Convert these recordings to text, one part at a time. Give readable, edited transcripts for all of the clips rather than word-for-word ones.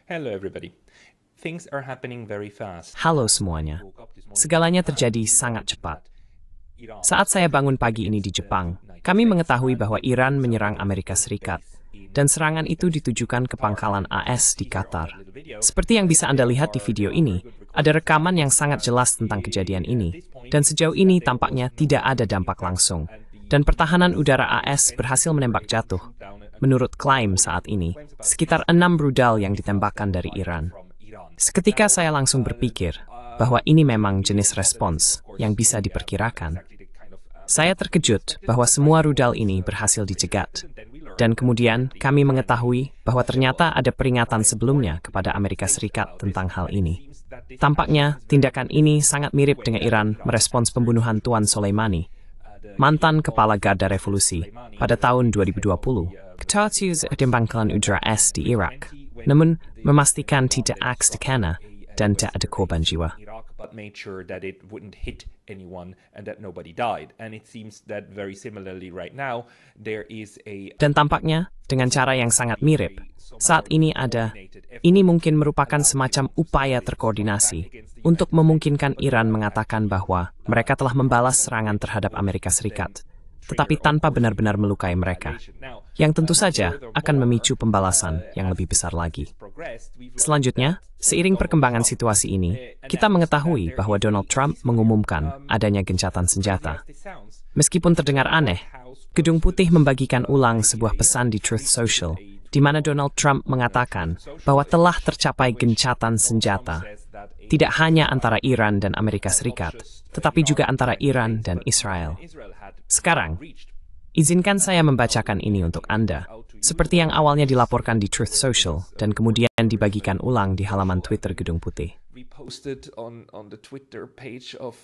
Hello everybody. Things are happening very fast. Halo semuanya. Segalanya terjadi sangat cepat. Saat saya bangun pagi ini di Jepang, kami mengetahui bahwa Iran menyerang Amerika Serikat, dan serangan itu ditujukan ke pangkalan AS di Qatar. Seperti yang bisa Anda lihat di video ini, ada rekaman yang sangat jelas tentang kejadian ini, dan sejauh ini tampaknya tidak ada dampak langsung, dan pertahanan udara AS berhasil menembak jatuh. Menurut klaim saat ini, sekitar 6 rudal yang ditembakkan dari Iran. Seketika saya langsung berpikir bahwa ini memang jenis respons yang bisa diperkirakan. Saya terkejut bahwa semua rudal ini berhasil dicegat. Dan kemudian kami mengetahui bahwa ternyata ada peringatan sebelumnya kepada Amerika Serikat tentang hal ini. Tampaknya tindakan ini sangat mirip dengan Iran merespons pembunuhan Tuan Soleimani, mantan kepala Garda Revolusi, pada tahun 2020. Ketua pangkalan udara AS di Irak, namun memastikan tidak aks tekana dan tidak ada korban jiwa. But made sure that it wouldn't hit anyone and that nobody died. And it seems that very similarly right now there is a... Dan tampaknya dengan cara yang sangat mirip, saat ini ini mungkin merupakan semacam upaya terkoordinasi untuk memungkinkan Iran mengatakan bahwa mereka telah membalas serangan terhadap Amerika Serikat, tetapi tanpa benar-benar melukai mereka, yang tentu saja akan memicu pembalasan yang lebih besar lagi. Selanjutnya, seiring perkembangan situasi ini, kita mengetahui bahwa Donald Trump mengumumkan adanya gencatan senjata. Meskipun terdengar aneh, Gedung Putih membagikan ulang sebuah pesan di Truth Social, di mana Donald Trump mengatakan bahwa telah tercapai gencatan senjata, tidak hanya antara Iran dan Amerika Serikat, tetapi juga antara Iran dan Israel. Sekarang, izinkan saya membacakan ini untuk Anda, seperti yang awalnya dilaporkan di Truth Social dan kemudian dibagikan ulang di halaman Twitter Gedung Putih. Reposted on the Twitter page of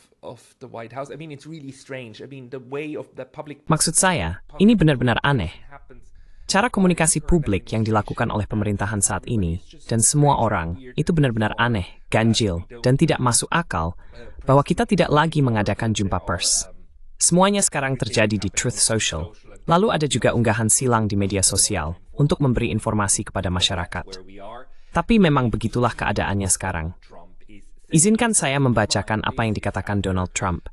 the White House. I mean, it's really strange. I mean, the way of the public... Maksud saya, ini benar-benar aneh. Cara komunikasi publik yang dilakukan oleh pemerintahan saat ini, dan semua orang, itu benar-benar aneh, ganjil, dan tidak masuk akal bahwa kita tidak lagi mengadakan jumpa pers. Semuanya sekarang terjadi di Truth Social. Lalu ada juga unggahan silang di media sosial untuk memberi informasi kepada masyarakat. Tapi memang begitulah keadaannya sekarang. Izinkan saya membacakan apa yang dikatakan Donald Trump.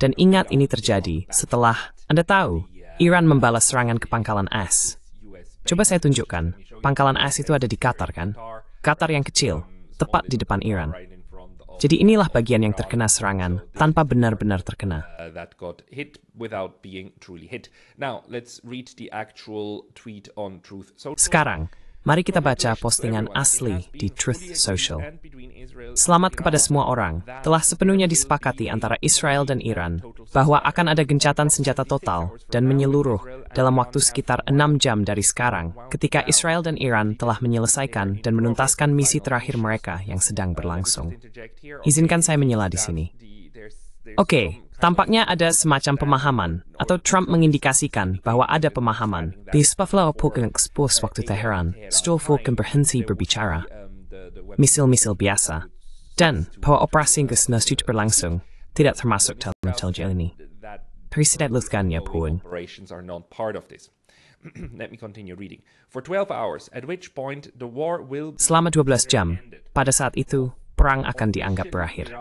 Dan ingat ini terjadi setelah, Anda tahu, Iran membalas serangan ke pangkalan AS. Coba saya tunjukkan, pangkalan AS itu ada di Qatar kan? Qatar yang kecil, tepat di depan Iran. Jadi inilah bagian yang terkena serangan tanpa benar-benar terkena. Sekarang, mari kita baca postingan asli di Truth Social. Selamat kepada semua orang, telah sepenuhnya disepakati antara Israel dan Iran bahwa akan ada gencatan senjata total dan menyeluruh dalam waktu sekitar 6 jam dari sekarang ketika Israel dan Iran telah menyelesaikan dan menuntaskan misi terakhir mereka yang sedang berlangsung. Izinkan saya menyela di sini. Oke, tampaknya ada semacam pemahaman, atau Trump mengindikasikan bahwa ada pemahaman. Bisbafla opokan ekspos waktu Teheran, setelah berhenti berbicara. Misil-misil biasa, dan bahwa operasi yang sudah berlangsung tidak termasuk dalam intelijen ini. Presiden Luthgannya pun. Selama 12 jam, pada saat itu, perang akan dianggap berakhir.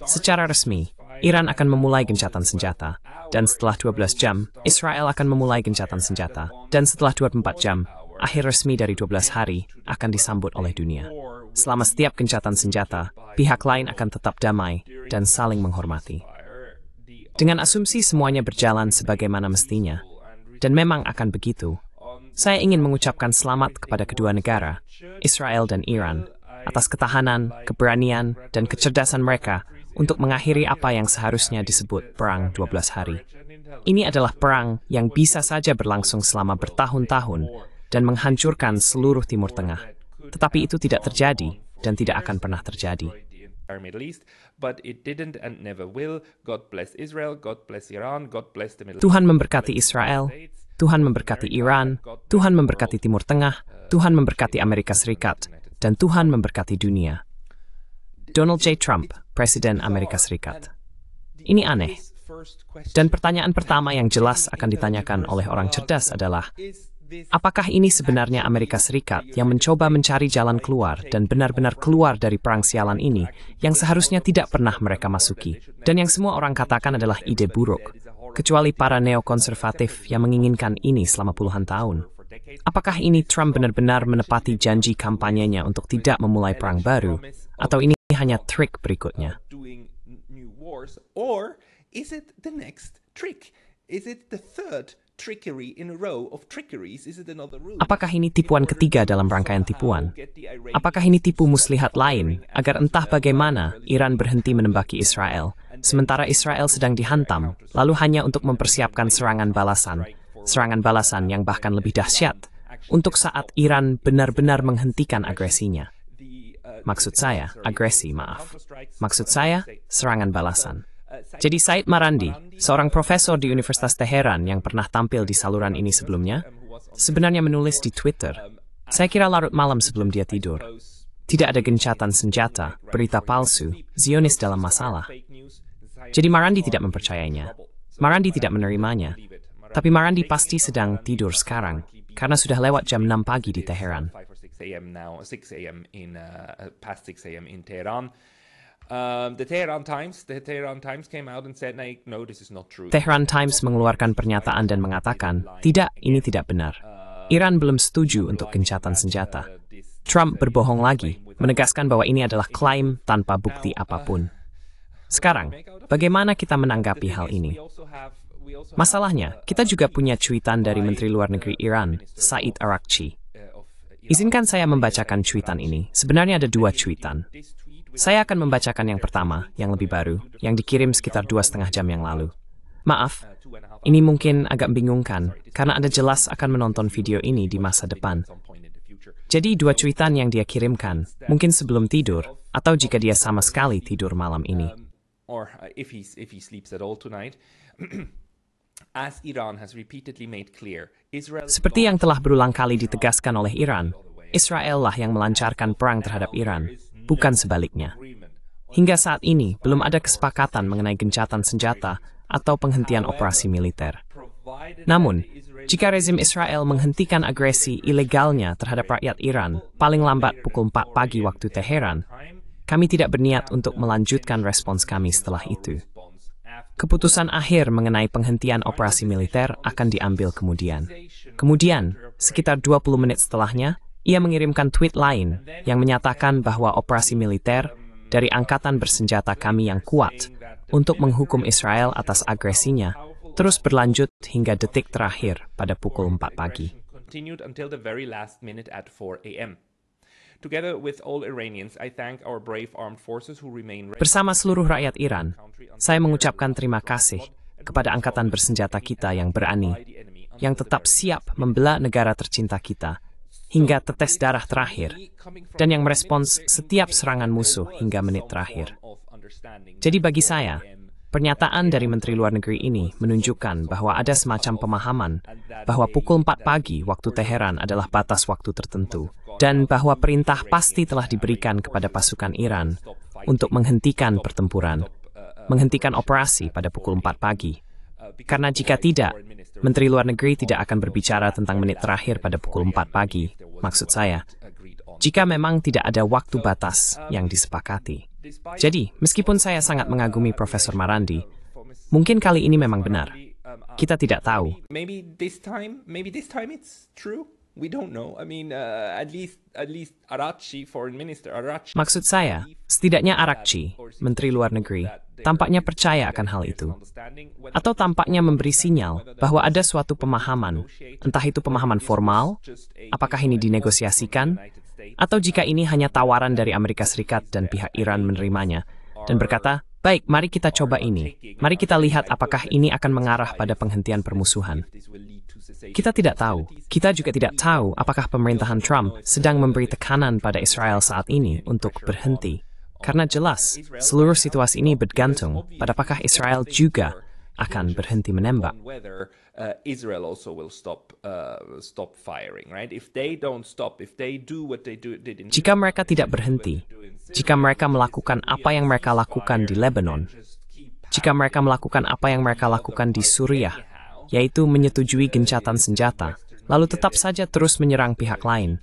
Secara resmi, Iran akan memulai gencatan senjata, dan setelah 12 jam, Israel akan memulai gencatan senjata, dan setelah 24 jam, akhir resmi dari 12 hari akan disambut oleh dunia. Selama setiap gencatan senjata, pihak lain akan tetap damai dan saling menghormati. Dengan asumsi semuanya berjalan sebagaimana mestinya, dan memang akan begitu, saya ingin mengucapkan selamat kepada kedua negara, Israel dan Iran, atas ketahanan, keberanian, dan kecerdasan mereka untuk mengakhiri apa yang seharusnya disebut perang 12 hari. Ini adalah perang yang bisa saja berlangsung selama bertahun-tahun dan menghancurkan seluruh Timur Tengah. Tetapi itu tidak terjadi dan tidak akan pernah terjadi. Tuhan memberkati Israel, Tuhan memberkati Iran, Tuhan memberkati Timur Tengah, Tuhan memberkati Amerika Serikat, dan Tuhan memberkati dunia. Donald J. Trump, Presiden Amerika Serikat. Ini aneh. Dan pertanyaan pertama yang jelas akan ditanyakan oleh orang cerdas adalah, Apakah ini sebenarnya Amerika Serikat yang mencoba mencari jalan keluar dan benar-benar keluar dari perang sialan ini yang seharusnya tidak pernah mereka masuki, dan yang semua orang katakan adalah ide buruk, kecuali para neokonservatif yang menginginkan ini selama puluhan tahun? Apakah ini Trump benar-benar menepati janji kampanyenya untuk tidak memulai perang baru, atau ini hanya trik berikutnya? Or is it the next trick? Is it the third trickery in a row of trickeries? Is it another rule? Apakah ini tipuan ketiga dalam rangkaian tipuan? Apakah ini tipu muslihat lain agar entah bagaimana Iran berhenti menembaki Israel, sementara Israel sedang dihantam, lalu hanya untuk mempersiapkan serangan balasan yang bahkan lebih dahsyat, untuk saat Iran benar-benar menghentikan agresinya? Maksud saya, Maksud saya, serangan balasan. Jadi Said Marandi, seorang profesor di Universitas Teheran yang pernah tampil di saluran ini sebelumnya, sebenarnya menulis di Twitter, saya kira larut malam sebelum dia tidur. Tidak ada gencatan senjata, berita palsu, Zionis dalam masalah. Jadi Marandi tidak mempercayainya. Marandi tidak menerimanya. Tapi Marandi pasti sedang tidur sekarang, karena sudah lewat jam 6 pagi di Teheran. The Tehran Times came out and said, no, this is not true. Tehran Times mengeluarkan pernyataan dan mengatakan, tidak, ini tidak benar. Iran belum setuju untuk gencatan senjata. Trump berbohong lagi, menegaskan bahwa ini adalah klaim tanpa bukti apapun. Sekarang, bagaimana kita menanggapi hal ini? Masalahnya, kita juga punya cuitan dari Menteri Luar Negeri Iran, Said Arakchi. Izinkan saya membacakan cuitan ini. Sebenarnya ada dua cuitan. Saya akan membacakan yang pertama, yang lebih baru, yang dikirim sekitar 2,5 jam yang lalu. Maaf, ini mungkin agak membingungkan, karena Anda jelas akan menonton video ini di masa depan. Jadi dua cuitan yang dia kirimkan, mungkin sebelum tidur, atau jika dia sama sekali tidur malam ini. Seperti yang telah berulang kali ditegaskan oleh Iran, Israel lah yang melancarkan perang terhadap Iran, bukan sebaliknya. Hingga saat ini, belum ada kesepakatan mengenai gencatan senjata atau penghentian operasi militer. Namun, jika rezim Israel menghentikan agresi ilegalnya terhadap rakyat Iran paling lambat pukul 4 pagi waktu Teheran, kami tidak berniat untuk melanjutkan respons kami setelah itu. Keputusan akhir mengenai penghentian operasi militer akan diambil kemudian. Kemudian, sekitar 20 menit setelahnya, ia mengirimkan tweet lain yang menyatakan bahwa operasi militer dari angkatan bersenjata kami yang kuat untuk menghukum Israel atas agresinya terus berlanjut hingga detik terakhir pada pukul 4 pagi. Bersama seluruh rakyat Iran, saya mengucapkan terima kasih kepada angkatan bersenjata kita yang berani, yang tetap siap membela negara tercinta kita hingga tetes darah terakhir, dan yang merespons setiap serangan musuh hingga menit terakhir. Jadi bagi saya, pernyataan dari Menteri Luar Negeri ini menunjukkan bahwa ada semacam pemahaman bahwa pukul 4 pagi waktu Teheran adalah batas waktu tertentu, dan bahwa perintah pasti telah diberikan kepada pasukan Iran untuk menghentikan pertempuran, menghentikan operasi pada pukul 4 pagi. Karena jika tidak, Menteri Luar Negeri tidak akan berbicara tentang menit terakhir pada pukul 4 pagi. Maksud saya, jika memang tidak ada waktu batas yang disepakati. Jadi, meskipun saya sangat mengagumi Profesor Marandi, mungkin kali ini memang benar. Kita tidak tahu. Maybe this time it's true. We don't know. I mean, at least Arakchi, Foreign Minister Arakchi. Maksud saya, setidaknya Arakchi, Menteri Luar Negeri, tampaknya percaya akan hal itu. Atau tampaknya memberi sinyal bahwa ada suatu pemahaman, entah itu pemahaman formal, apakah ini dinegosiasikan, atau jika ini hanya tawaran dari Amerika Serikat dan pihak Iran menerimanya, dan berkata, baik, mari kita coba ini. Mari kita lihat apakah ini akan mengarah pada penghentian permusuhan. Kita tidak tahu. Kita juga tidak tahu apakah pemerintahan Trump sedang memberi tekanan pada Israel saat ini untuk berhenti. Karena jelas, seluruh situasi ini bergantung pada apakah Israel juga akan berhenti menembak. Israel also will stop firing, right? If they don't stop, if they do what they did in Jika mereka tidak berhenti, jika mereka melakukan apa yang mereka lakukan di Lebanon, jika mereka melakukan apa yang mereka lakukan di Suriah, yaitu menyetujui gencatan senjata lalu tetap saja terus menyerang pihak lain.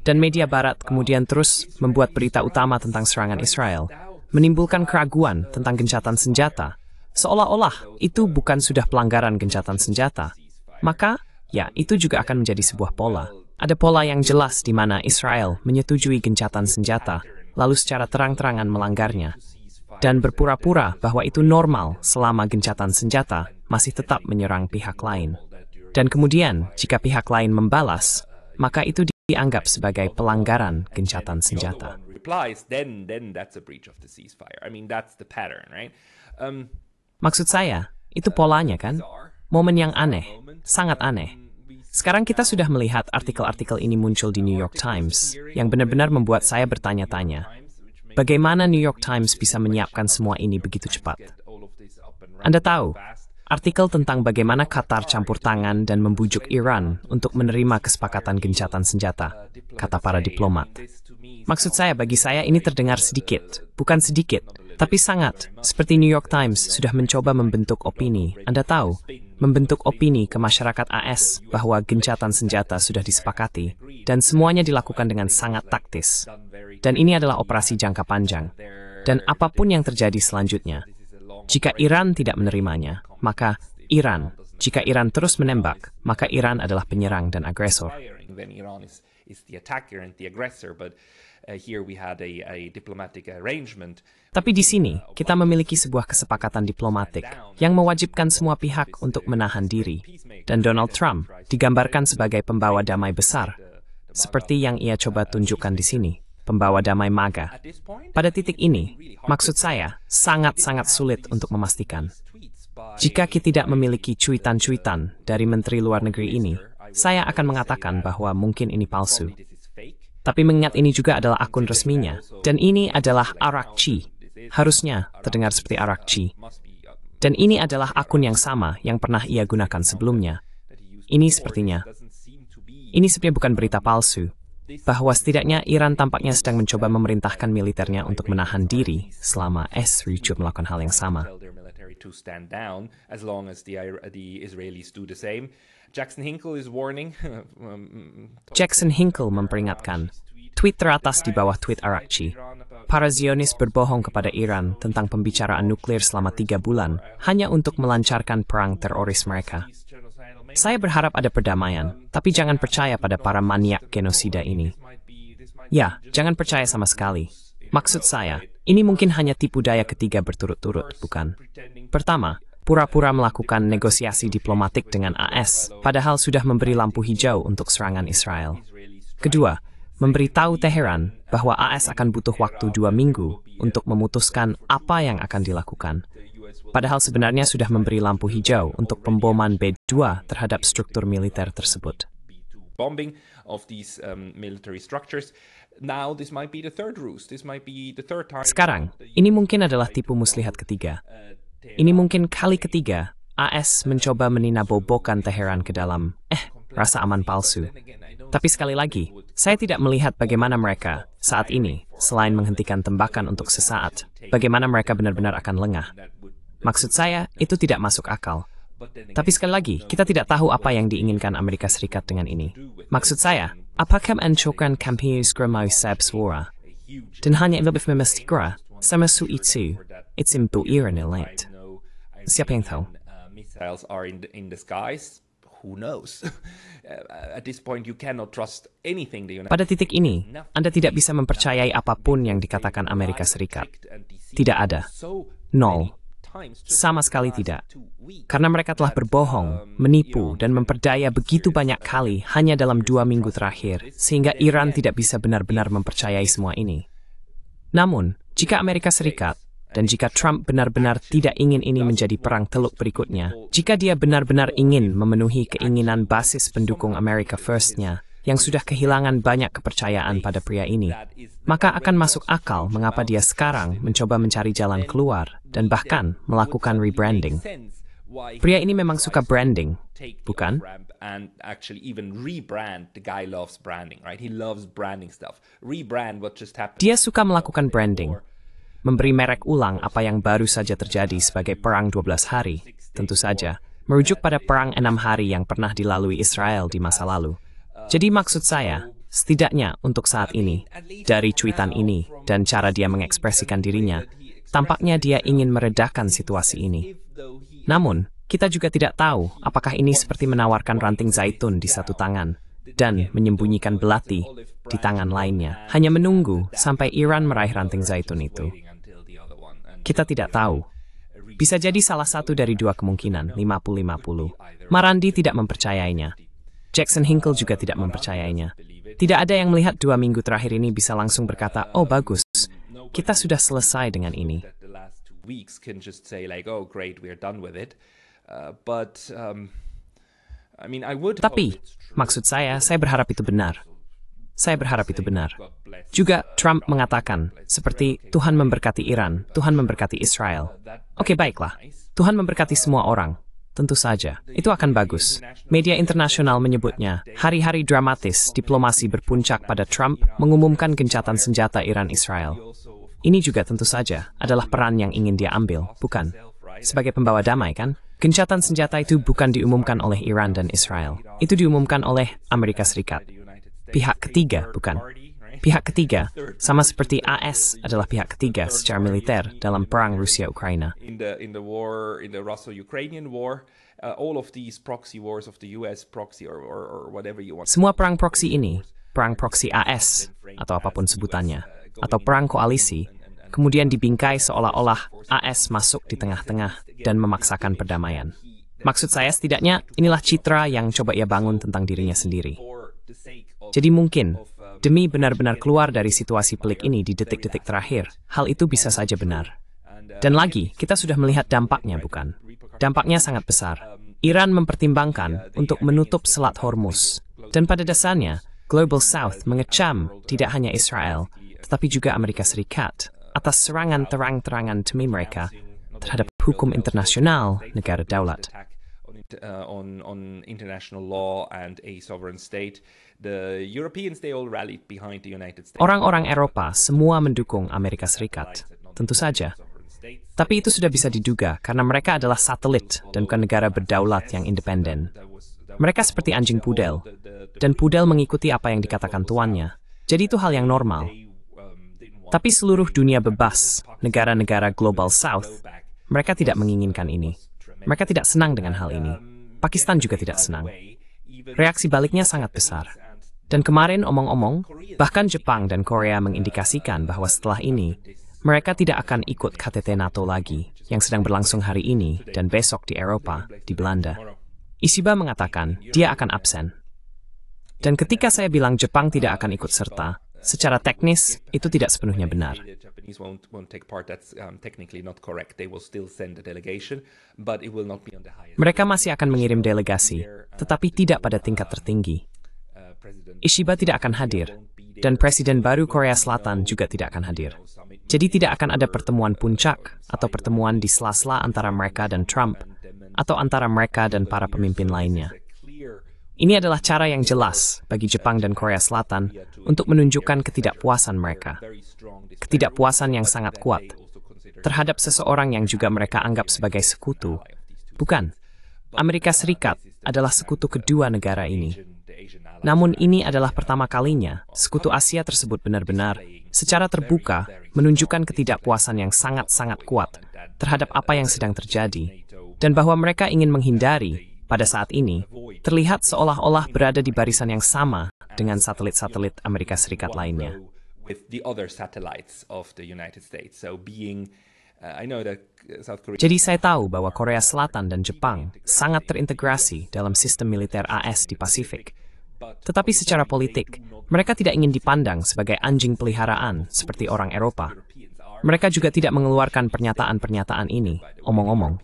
Dan media barat kemudian terus membuat berita utama tentang serangan Israel, menimbulkan keraguan tentang gencatan senjata, seolah-olah itu bukan sudah pelanggaran gencatan senjata. Maka, ya, itu juga akan menjadi sebuah pola. Ada pola yang jelas di mana Israel menyetujui gencatan senjata, lalu secara terang-terangan melanggarnya, dan berpura-pura bahwa itu normal selama gencatan senjata masih tetap menyerang pihak lain. Dan kemudian, jika pihak lain membalas, maka itu dianggap sebagai pelanggaran gencatan senjata. Maksud saya, itu polanya kan? Momen yang aneh, sangat aneh. Sekarang kita sudah melihat artikel-artikel ini muncul di New York Times, yang benar-benar membuat saya bertanya-tanya. Bagaimana New York Times bisa menyiapkan semua ini begitu cepat? Anda tahu, artikel tentang bagaimana Qatar campur tangan dan membujuk Iran untuk menerima kesepakatan gencatan senjata, kata para diplomat. Maksud saya, bagi saya ini terdengar sedikit, bukan sedikit, tapi sangat, seperti New York Times sudah mencoba membentuk opini, Anda tahu, membentuk opini ke masyarakat AS bahwa gencatan senjata sudah disepakati, dan semuanya dilakukan dengan sangat taktis. Dan ini adalah operasi jangka panjang. Dan apapun yang terjadi selanjutnya, jika Iran tidak menerimanya, maka jika Iran terus menembak, maka Iran adalah penyerang dan agresor. Tapi di sini, kita memiliki sebuah kesepakatan diplomatik yang mewajibkan semua pihak untuk menahan diri. Dan Donald Trump digambarkan sebagai pembawa damai besar, seperti yang ia coba tunjukkan di sini, pembawa damai MAGA. Pada titik ini, maksud saya, sangat-sangat sulit untuk memastikan. Jika kita tidak memiliki cuitan-cuitan dari Menteri Luar Negeri ini, saya akan mengatakan bahwa mungkin ini palsu. Tapi mengingat ini juga adalah akun resminya, dan ini adalah Arakci. Harusnya terdengar seperti Arakci. Dan ini adalah akun yang sama yang pernah ia gunakan sebelumnya. Ini sepertinya bukan berita palsu, bahwa setidaknya Iran tampaknya sedang mencoba memerintahkan militernya untuk menahan diri selama Israel melakukan hal yang sama. Jackson Hinkle memperingatkan, tweet teratas di bawah tweet Arakci, para Zionis berbohong kepada Iran tentang pembicaraan nuklir selama 3 bulan hanya untuk melancarkan perang teroris mereka. Saya berharap ada perdamaian, tapi jangan percaya pada para maniak genosida ini. Ya, jangan percaya sama sekali. Maksud saya, ini mungkin hanya tipu daya ketiga berturut-turut, bukan? Pertama, pura-pura melakukan negosiasi diplomatik dengan AS, padahal sudah memberi lampu hijau untuk serangan Israel. Kedua, memberitahu Teheran bahwa AS akan butuh waktu 2 minggu untuk memutuskan apa yang akan dilakukan. Padahal sebenarnya sudah memberi lampu hijau untuk pemboman B-2 terhadap struktur militer tersebut. Sekarang, ini mungkin adalah tipu muslihat ketiga. Ini mungkin kali ketiga AS mencoba meninabobokan Teheran ke dalam rasa aman palsu. Tapi sekali lagi, saya tidak melihat bagaimana mereka saat ini, selain menghentikan tembakan untuk sesaat, bagaimana mereka benar-benar akan lengah. Maksud saya, itu tidak masuk akal. Tapi sekali lagi, kita tidak tahu apa yang diinginkan Amerika Serikat dengan ini. Maksud saya, apakah mencokkan kampanye skramau suara? Dan hanya lebih memastikan, sama itu, itu Iran elite. Siapa yang tahu? Pada titik ini, Anda tidak bisa mempercayai apapun yang dikatakan Amerika Serikat. Tidak ada. Nol. Sama sekali tidak. Karena mereka telah berbohong, menipu, dan memperdaya begitu banyak kali hanya dalam 2 minggu terakhir, sehingga Iran tidak bisa benar-benar mempercayai semua ini. Namun, jika Amerika Serikat dan jika Trump benar-benar tidak ingin ini menjadi perang teluk berikutnya, jika dia benar-benar ingin memenuhi keinginan basis pendukung America First-nya, yang sudah kehilangan banyak kepercayaan pada pria ini, maka akan masuk akal mengapa dia sekarang mencoba mencari jalan keluar dan bahkan melakukan rebranding. Pria ini memang suka branding, bukan? Dia suka melakukan branding, memberi merek ulang apa yang baru saja terjadi sebagai perang 12 hari. Tentu saja, merujuk pada perang 6 hari yang pernah dilalui Israel di masa lalu. Jadi maksud saya, setidaknya untuk saat ini, dari cuitan ini dan cara dia mengekspresikan dirinya, tampaknya dia ingin meredakan situasi ini. Namun, kita juga tidak tahu apakah ini seperti menawarkan ranting zaitun di satu tangan dan menyembunyikan belati di tangan lainnya, hanya menunggu sampai Iran meraih ranting zaitun itu. Kita tidak tahu. Bisa jadi salah satu dari dua kemungkinan, 50-50. Marandi tidak mempercayainya. Jackson Hinkle juga tidak mempercayainya. Tidak ada yang melihat 2 minggu terakhir ini bisa langsung berkata, oh bagus, kita sudah selesai dengan ini. Tapi, maksud saya berharap itu benar. Saya berharap itu benar. Juga Trump mengatakan, seperti Tuhan memberkati Iran, Tuhan memberkati Israel. Oke, baiklah. Tuhan memberkati semua orang. Tentu saja, itu akan bagus. Media internasional menyebutnya, hari-hari dramatis diplomasi berpuncak pada Trump mengumumkan gencatan senjata Iran-Israel. Ini juga tentu saja adalah peran yang ingin dia ambil, bukan? Sebagai pembawa damai, kan? Gencatan senjata itu bukan diumumkan oleh Iran dan Israel. Itu diumumkan oleh Amerika Serikat. Pihak ketiga, bukan? Pihak ketiga, sama seperti AS adalah pihak ketiga secara militer dalam perang Rusia-Ukraina. Semua perang proksi ini, perang proksi AS, atau apapun sebutannya, atau perang koalisi, kemudian dibingkai seolah-olah AS masuk di tengah-tengah dan memaksakan perdamaian. Maksud saya setidaknya inilah citra yang coba ia bangun tentang dirinya sendiri. Jadi mungkin, demi benar-benar keluar dari situasi pelik ini di detik-detik terakhir, hal itu bisa saja benar. Dan lagi, kita sudah melihat dampaknya, bukan? Dampaknya sangat besar. Iran mempertimbangkan untuk menutup Selat Hormuz. Dan pada dasarnya, Global South mengecam tidak hanya Israel, tetapi juga Amerika Serikat atas serangan terang-terangan demi mereka terhadap hukum internasional negara daulat. On international law and a sovereign state, the Europeans they all rallied behind the United States. Orang-orang Eropa semua mendukung Amerika Serikat, tentu saja. Tapi itu sudah bisa diduga karena mereka adalah satelit dan bukan negara berdaulat yang independen. Mereka seperti anjing pudel, dan pudel mengikuti apa yang dikatakan tuannya. Jadi itu hal yang normal. Tapi seluruh dunia bebas, negara-negara Global South, mereka tidak menginginkan ini. Mereka tidak senang dengan hal ini. Pakistan juga tidak senang. Reaksi baliknya sangat besar. Dan kemarin omong-omong, bahkan Jepang dan Korea mengindikasikan bahwa setelah ini, mereka tidak akan ikut KTT NATO lagi, yang sedang berlangsung hari ini dan besok di Eropa, di Belanda. Ishiba mengatakan dia akan absen. Dan ketika saya bilang Jepang tidak akan ikut serta, secara teknis itu tidak sepenuhnya benar. Mereka masih akan mengirim delegasi, tetapi tidak pada tingkat tertinggi. Ishiba tidak akan hadir, dan Presiden baru Korea Selatan juga tidak akan hadir. Jadi tidak akan ada pertemuan puncak atau pertemuan di sela-sela antara mereka dan Trump, atau antara mereka dan para pemimpin lainnya. Ini adalah cara yang jelas bagi Jepang dan Korea Selatan untuk menunjukkan ketidakpuasan mereka. Ketidakpuasan yang sangat kuat terhadap seseorang yang juga mereka anggap sebagai sekutu. Bukan, Amerika Serikat adalah sekutu kedua negara ini. Namun ini adalah pertama kalinya sekutu Asia tersebut benar-benar secara terbuka menunjukkan ketidakpuasan yang sangat-sangat kuat terhadap apa yang sedang terjadi dan bahwa mereka ingin menghindari pada saat ini, terlihat seolah-olah berada di barisan yang sama dengan satelit-satelit Amerika Serikat lainnya. Jadi saya tahu bahwa Korea Selatan dan Jepang sangat terintegrasi dalam sistem militer AS di Pasifik. Tetapi secara politik, mereka tidak ingin dipandang sebagai anjing peliharaan seperti orang Eropa. Mereka juga tidak mengeluarkan pernyataan-pernyataan ini, omong-omong.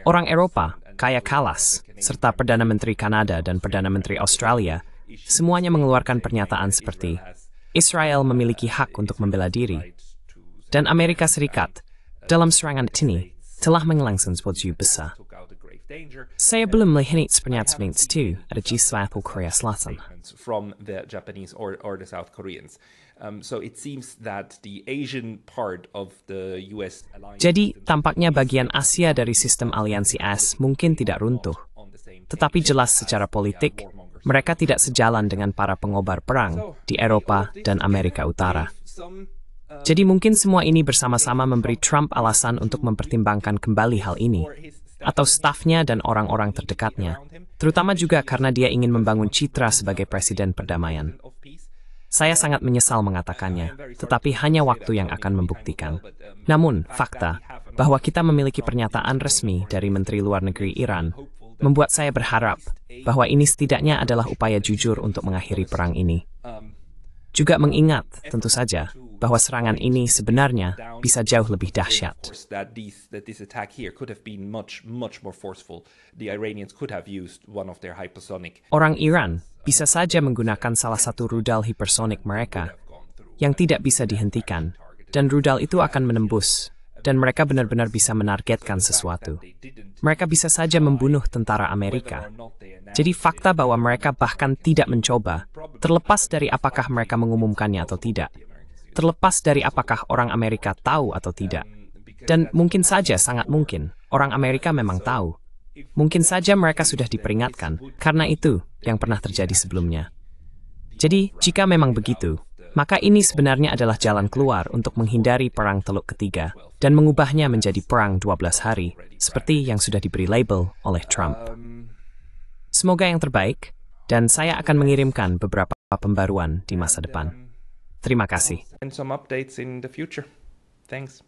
Orang Eropa, Kaja Kallas, serta Perdana Menteri Kanada dan Perdana Menteri Australia, semuanya mengeluarkan pernyataan seperti Israel memiliki hak untuk membela diri, dan Amerika Serikat, dalam serangan ini, telah mengelangsung sebuah besar. Saya belum melihat pernyataan itu ada di Korea Selatan. So it seems that the Asian part of the US alliance Jadi, tampaknya bagian Asia dari sistem aliansi AS mungkin tidak runtuh. Tetapi jelas secara politik, mereka tidak sejalan dengan para pengobar perang di Eropa dan Amerika Utara. Jadi mungkin semua ini bersama-sama memberi Trump alasan untuk mempertimbangkan kembali hal ini, atau stafnya dan orang-orang terdekatnya, terutama juga karena dia ingin membangun citra sebagai presiden perdamaian. Saya sangat menyesal mengatakannya, tetapi hanya waktu yang akan membuktikan. Namun, fakta bahwa kita memiliki pernyataan resmi dari Menteri Luar Negeri Iran membuat saya berharap bahwa ini setidaknya adalah upaya jujur untuk mengakhiri perang ini. Juga mengingat, tentu saja, bahwa serangan ini sebenarnya bisa jauh lebih dahsyat. Orang Iran bisa saja menggunakan salah satu rudal hipersonik mereka yang tidak bisa dihentikan, dan rudal itu akan menembus, dan mereka benar-benar bisa menargetkan sesuatu. Mereka bisa saja membunuh tentara Amerika. Jadi fakta bahwa mereka bahkan tidak mencoba, terlepas dari apakah mereka mengumumkannya atau tidak, terlepas dari apakah orang Amerika tahu atau tidak, dan mungkin saja sangat mungkin orang Amerika memang tahu. Mungkin saja mereka sudah diperingatkan, karena itu yang pernah terjadi sebelumnya. Jadi, jika memang begitu, maka ini sebenarnya adalah jalan keluar untuk menghindari perang Teluk Ketiga dan mengubahnya menjadi perang 12 hari, seperti yang sudah diberi label oleh Trump. Semoga yang terbaik, dan saya akan mengirimkan beberapa pembaruan di masa depan. Terima kasih. And some updates in the future. Thanks.